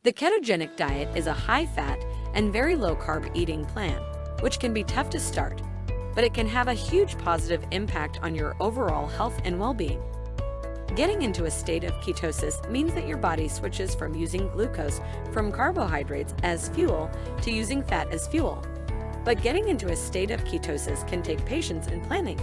The ketogenic diet is a high-fat and very low-carb eating plan, which can be tough to start, but it can have a huge positive impact on your overall health and well-being. Getting into a state of ketosis means that your body switches from using glucose from carbohydrates as fuel to using fat as fuel. But getting into a state of ketosis can take patience and planning.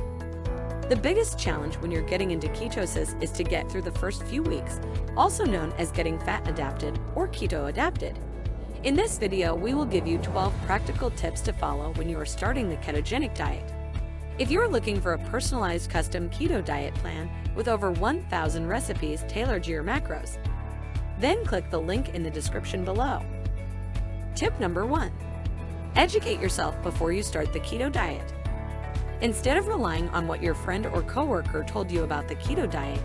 The biggest challenge when you're getting into ketosis is to get through the first few weeks, also known as getting fat adapted or keto adapted. In this video, we will give you 12 practical tips to follow when you are starting the ketogenic diet. If you're looking for a personalized custom keto diet plan with over 1,000 recipes tailored to your macros, then click the link in the description below. Tip number 1. Educate yourself before you start the keto diet. Instead of relying on what your friend or coworker told you about the keto diet,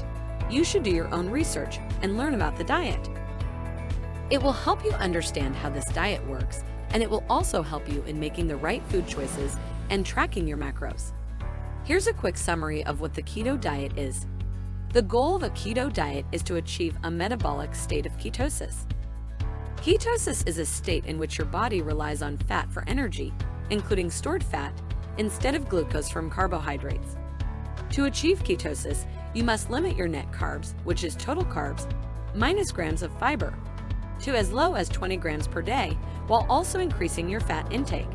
you should do your own research and learn about the diet. It will help you understand how this diet works, and it will also help you in making the right food choices and tracking your macros. Here's a quick summary of what the keto diet is. The goal of a keto diet is to achieve a metabolic state of ketosis. Ketosis is a state in which your body relies on fat for energy, including stored fat, instead of glucose from carbohydrates. To achieve ketosis, you must limit your net carbs, which is total carbs, minus grams of fiber, to as low as 20 grams per day, while also increasing your fat intake.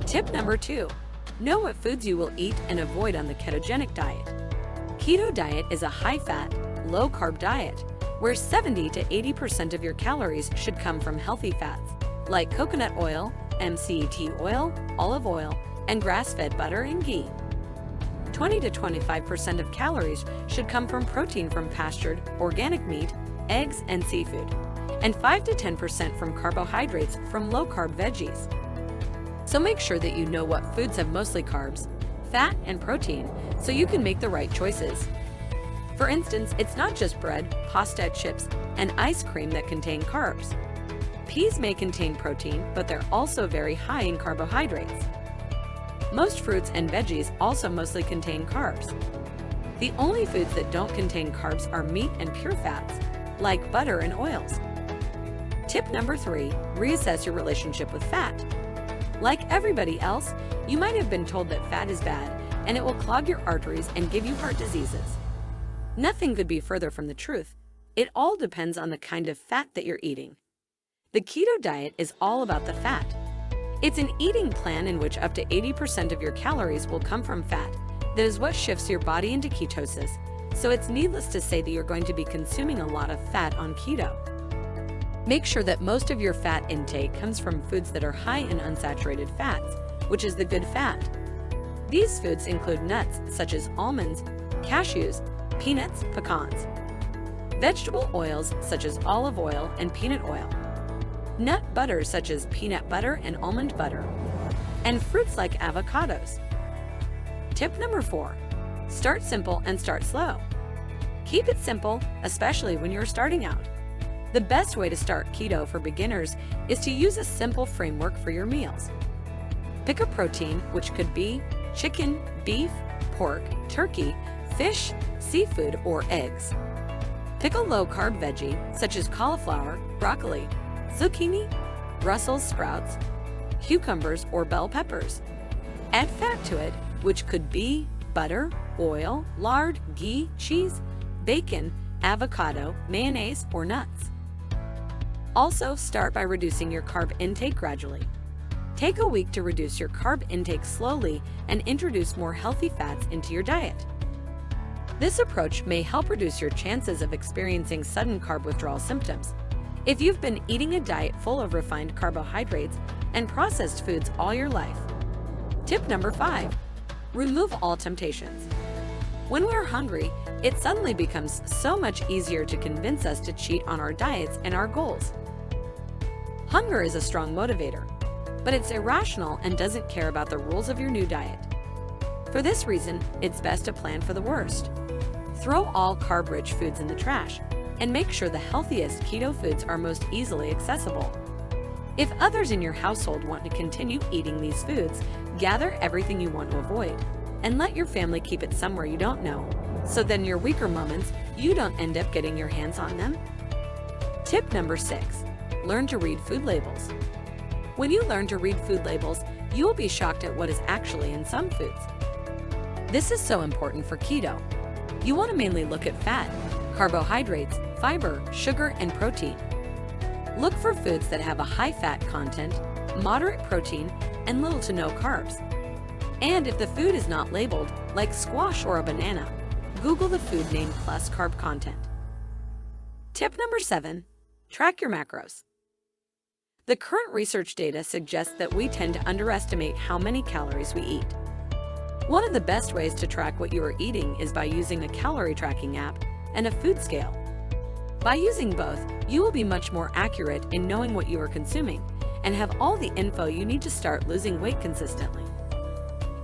Tip number 2. Know what foods you will eat and avoid on the ketogenic diet. Keto diet is a high-fat, low-carb diet, where 70 to 80% of your calories should come from healthy fats, like coconut oil, MCT oil, olive oil, and grass-fed butter and ghee. 20 to 25% of calories should come from protein from pastured, organic meat, eggs, and seafood, and 5 to 10% from carbohydrates from low-carb veggies. So make sure that you know what foods have mostly carbs, fat, and protein so you can make the right choices. For instance, it's not just bread, pasta, chips, and ice cream that contain carbs. Peas may contain protein, but they're also very high in carbohydrates. Most fruits and veggies also mostly contain carbs. The only foods that don't contain carbs are meat and pure fats, like butter and oils. Tip number 3, reassess your relationship with fat. Like everybody else, you might have been told that fat is bad and it will clog your arteries and give you heart diseases. Nothing could be further from the truth. It all depends on the kind of fat that you're eating. The keto diet is all about the fat. It's an eating plan in which up to 80% of your calories will come from fat. That is what shifts your body into ketosis, so it's needless to say that you're going to be consuming a lot of fat on keto. Make sure that most of your fat intake comes from foods that are high in unsaturated fats, which is the good fat. These foods include nuts such as almonds, cashews, peanuts, pecans, vegetable oils such as olive oil and peanut oil, nut butters such as peanut butter and almond butter, and fruits like avocados. Tip number 4. Start simple and start slow. Keep it simple, especially when you're starting out. The best way to start keto for beginners is to use a simple framework for your meals. Pick a protein, which could be chicken, beef, pork, turkey, fish, seafood, or eggs. Pick a low-carb veggie, such as cauliflower, broccoli, zucchini, Brussels sprouts, cucumbers, or bell peppers. Add fat to it, which could be butter, oil, lard, ghee, cheese, bacon, avocado, mayonnaise, or nuts. Also, start by reducing your carb intake gradually. Take a week to reduce your carb intake slowly and introduce more healthy fats into your diet. This approach may help reduce your chances of experiencing sudden carb withdrawal symptoms. If you've been eating a diet full of refined carbohydrates and processed foods all your life. Tip number 5. Remove all temptations. When we're hungry, it suddenly becomes so much easier to convince us to cheat on our diets and our goals. Hunger is a strong motivator, but it's irrational and doesn't care about the rules of your new diet. For this reason, it's best to plan for the worst. Throw all carb-rich foods in the trash and make sure the healthiest keto foods are most easily accessible. If others in your household want to continue eating these foods, gather everything you want to avoid and let your family keep it somewhere you don't know, so then your weaker moments, you don't end up getting your hands on them. Tip number 6. learn to read food labels. When you learn to read food labels, you will be shocked at what is actually in some foods. This is so important for keto. You want to mainly look at fat, carbohydrates, fiber, sugar, and protein. Look for foods that have a high fat content, moderate protein, and little to no carbs. And if the food is not labeled, like squash or a banana, Google the food name plus carb content. Tip number 7, track your macros. The current research data suggests that we tend to underestimate how many calories we eat. One of the best ways to track what you are eating is by using a calorie tracking app and a food scale. By using both, you will be much more accurate in knowing what you are consuming and have all the info you need to start losing weight consistently.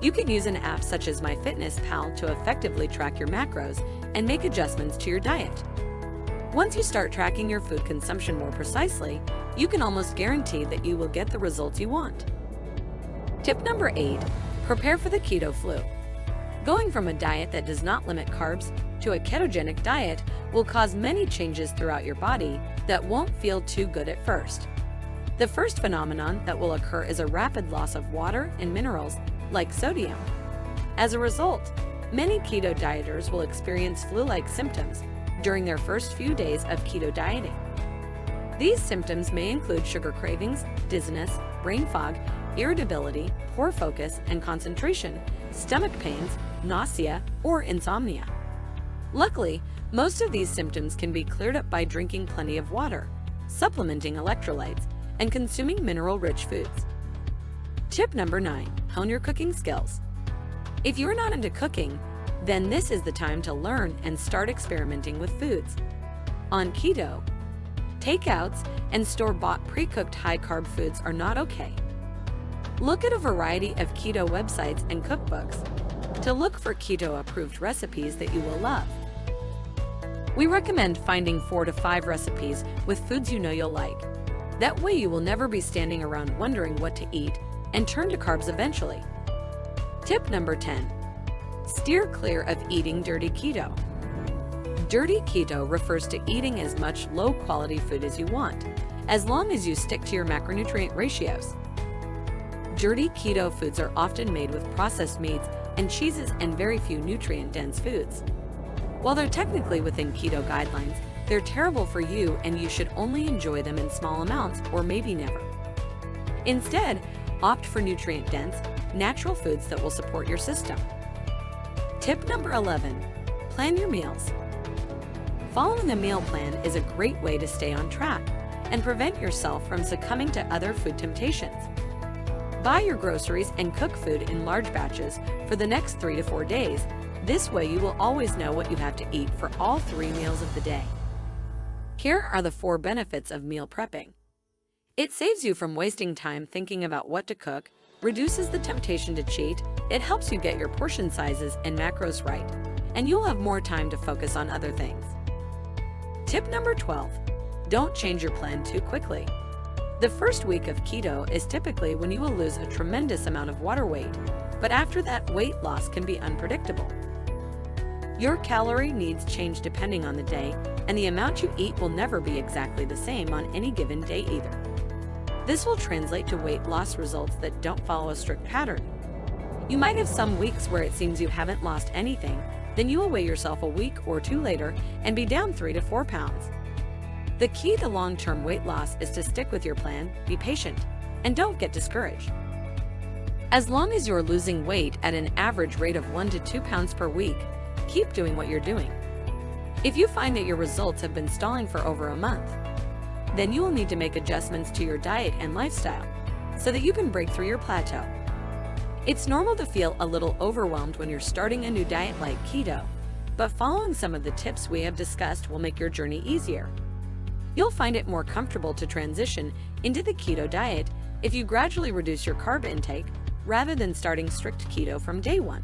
You can use an app such as MyFitnessPal to effectively track your macros and make adjustments to your diet. Once you start tracking your food consumption more precisely, you can almost guarantee that you will get the results you want. Tip number 8, prepare for the keto flu. Going from a diet that does not limit carbs to a ketogenic diet will cause many changes throughout your body that won't feel too good at first. The first phenomenon that will occur is a rapid loss of water and minerals like sodium. As a result, many keto dieters will experience flu-like symptoms during their first few days of keto dieting. These symptoms may include sugar cravings, dizziness, brain fog, irritability, poor focus and concentration, stomach pains, nausea, or insomnia. Luckily, most of these symptoms can be cleared up by drinking plenty of water, supplementing electrolytes, and consuming mineral-rich foods. Tip number 9, hone your cooking skills. If you're not into cooking, then this is the time to learn and start experimenting with foods. On keto, takeouts and store-bought pre-cooked high-carb foods are not okay. Look at a variety of keto websites and cookbooks to look for keto-approved recipes that you will love. We recommend finding 4 to 5 recipes with foods you know you'll like. That way you will never be standing around wondering what to eat and turn to carbs eventually. Tip number 10, steer clear of eating dirty keto. Dirty keto refers to eating as much low-quality food as you want, as long as you stick to your macronutrient ratios. Dirty keto foods are often made with processed meats and cheeses and very few nutrient-dense foods. While they're technically within keto guidelines, they're terrible for you and you should only enjoy them in small amounts or maybe never. Instead, opt for nutrient-dense, natural foods that will support your system. Tip number 11, plan your meals. Following a meal plan is a great way to stay on track and prevent yourself from succumbing to other food temptations. Buy your groceries and cook food in large batches for the next 3 to 4 days. This way you will always know what you have to eat for all 3 meals of the day. Here are the 4 benefits of meal prepping. It saves you from wasting time thinking about what to cook, reduces the temptation to cheat, it helps you get your portion sizes and macros right, and you'll have more time to focus on other things. Tip number 12, don't change your plan too quickly. The first week of keto is typically when you will lose a tremendous amount of water weight, but after that, weight loss can be unpredictable. Your calorie needs change depending on the day, and the amount you eat will never be exactly the same on any given day either. This will translate to weight loss results that don't follow a strict pattern. You might have some weeks where it seems you haven't lost anything, then you will weigh yourself a week or 2 later and be down 3 to 4 pounds. The key to long-term weight loss is to stick with your plan, be patient, and don't get discouraged. As long as you're losing weight at an average rate of 1 to 2 pounds per week, keep doing what you're doing. If you find that your results have been stalling for over a month, then you will need to make adjustments to your diet and lifestyle so that you can break through your plateau. It's normal to feel a little overwhelmed when you're starting a new diet like keto, but following some of the tips we have discussed will make your journey easier. You'll find it more comfortable to transition into the keto diet if you gradually reduce your carb intake rather than starting strict keto from day 1.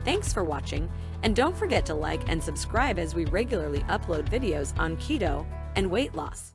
Thanks for watching, and don't forget to like and subscribe as we regularly upload videos on keto and weight loss.